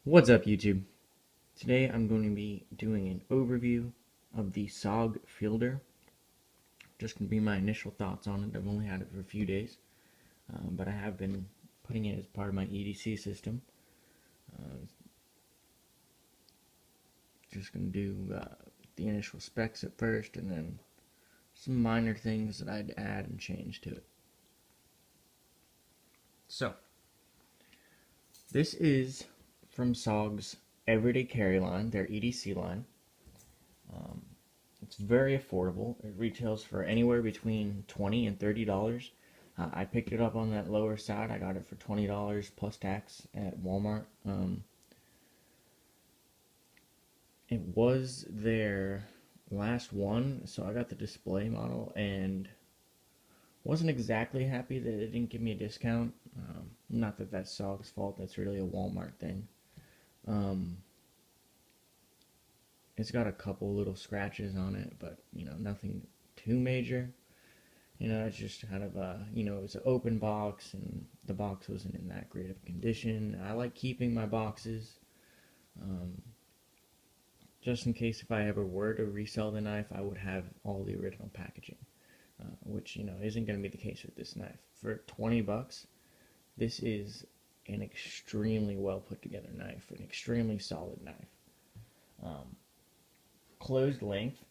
What's up, YouTube? Today I'm going to be doing an overview of the SOG Fielder. Just going to be my initial thoughts on it. I've only had it for a few days, but I have been putting it as part of my EDC system. Just going to do the initial specs at first, and then some minor things that I'd add and change to it. So, this is from SOG's Everyday Carry line, their EDC line. It's very affordable. It retails for anywhere between $20 and $30. I picked it up on that lower side. I got it for $20 plus tax at Walmart. It was their last one, so I got the display model and wasn't exactly happy that it didn't give me a discount. Not that that's SOG's fault. That's really a Walmart thing. It's got a couple little scratches on it, but, nothing too major. It's just kind of it's an open box, and the box wasn't in that great of condition. I like keeping my boxes, just in case if I ever were to resell the knife, I would have all the original packaging, which, isn't going to be the case with this knife. For $20, this is an extremely well put together knife, an extremely solid knife. Closed length,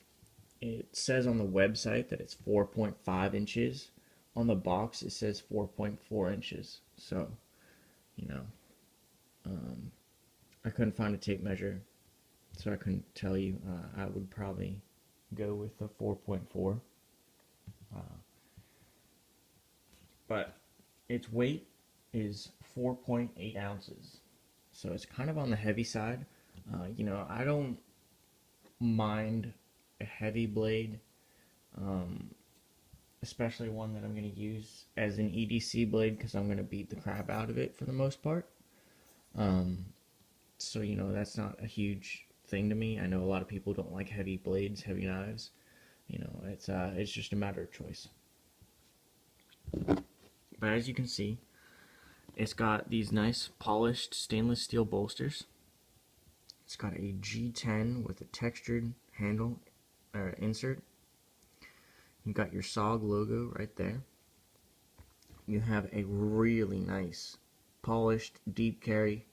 it says on the website that it's 4.5 inches. On the box it says 4.4 inches. So, I couldn't find a tape measure, so I couldn't tell you. I would probably go with the 4.4. But its weight is 4.8 ounces. So it's kind of on the heavy side. I don't mind a heavy blade, especially one that I'm going to use as an EDC blade, because I'm going to beat the crap out of it for the most part. So that's not a huge thing to me. I know a lot of people don't like heavy blades, heavy knives. It's just a matter of choice. But as you can see, it's got these nice polished stainless steel bolsters. It's got a G10 with a textured handle or insert. You got your SOG logo right there. You have a really nice polished deep carry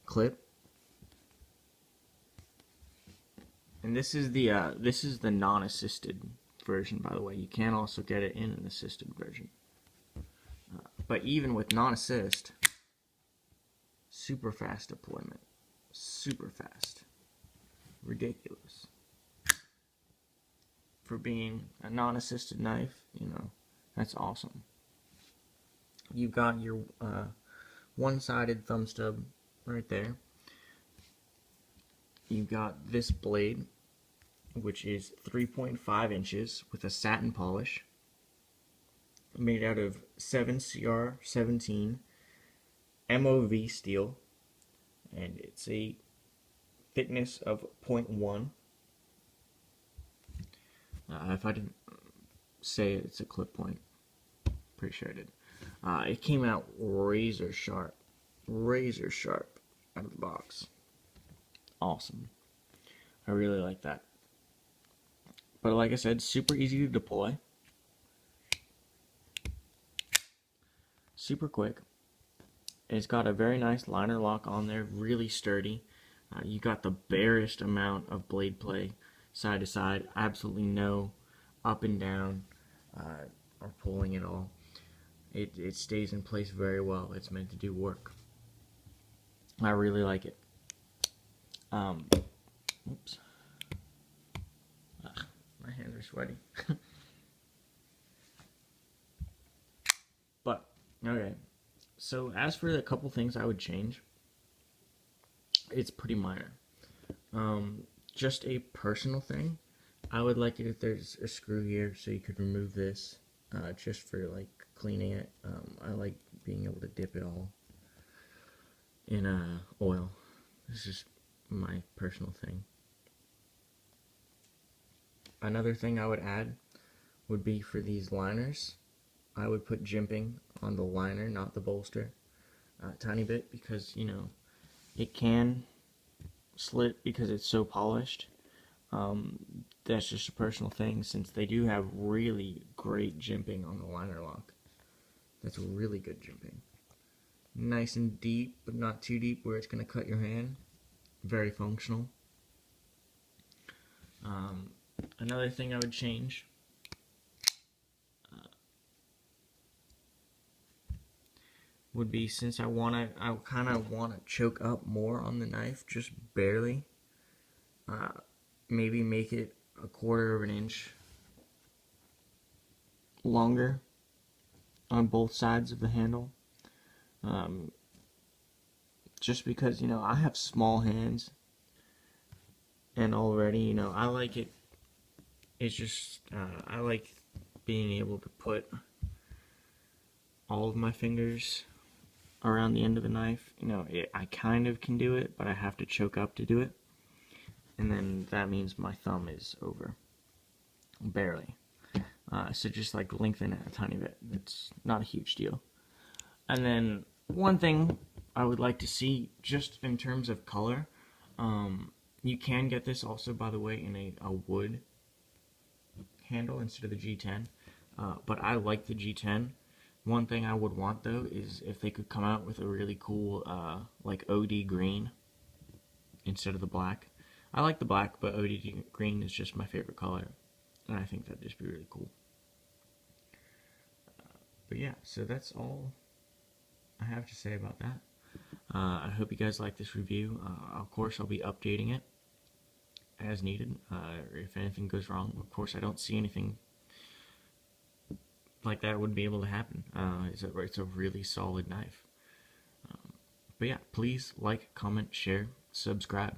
clip. And this is the non-assisted version, by the way. You can also get it in an assisted version. But even with non-assist, super fast deployment. Super fast. Ridiculous. For being a non-assisted knife, that's awesome. You've got your one-sided thumb stub right there. You've got this blade, which is 3.5 inches with a satin polish, made out of 7CR17 MOV steel, and it's a thickness of 0.1. If I didn't say it's a clip point, pretty sure I did. It came out razor sharp out of the box. Awesome. I really like that. But like I said, super easy to deploy, super quick. It's got a very nice liner lock on there, really sturdy. You got the barest amount of blade play side to side, absolutely no up and down or pulling at all. It stays in place very well. It's meant to do work. I really like it. Oops. My hands are sweaty. But, okay. So as for the couple things I would change, it's pretty minor. Just a personal thing, I would like it if there's a screw here so you could remove this, just for like cleaning it. I like being able to dip it all in oil. This is my personal thing. Another thing I would add would be for these liners. I would put jimping on the liner, not the bolster, a tiny bit, because It can slit because it's so polished. That's just a personal thing, since they do have really great jimping on the liner lock. That's really good jimping. Nice and deep, but not too deep where it's going to cut your hand. Very functional. Another thing I would change would be, since I kind of want to choke up more on the knife, just barely. Maybe make it a quarter of an inch longer on both sides of the handle. Just because, you know, I have small hands, and already, you know, I like it. It's just, I like being able to put all of my fingers around the end of the knife. You know, I kind of can do it, but I have to choke up to do it. And then that means my thumb is over. Barely. So just like lengthen it a tiny bit. It's not a huge deal. And then one thing I would like to see, just in terms of color, you can get this also, by the way, in a wood handle instead of the G10. But I like the G10. One thing I would want, though, is if they could come out with a really cool, like OD green instead of the black. I like the black, but OD green is just my favorite color, and I think that'd just be really cool. But yeah, so that's all I have to say about that. I hope you guys like this review. Of course, I'll be updating it as needed. If anything goes wrong, of course, I don't see anything like that would be able to happen. It's a really solid knife. But yeah, please like, comment, share, subscribe.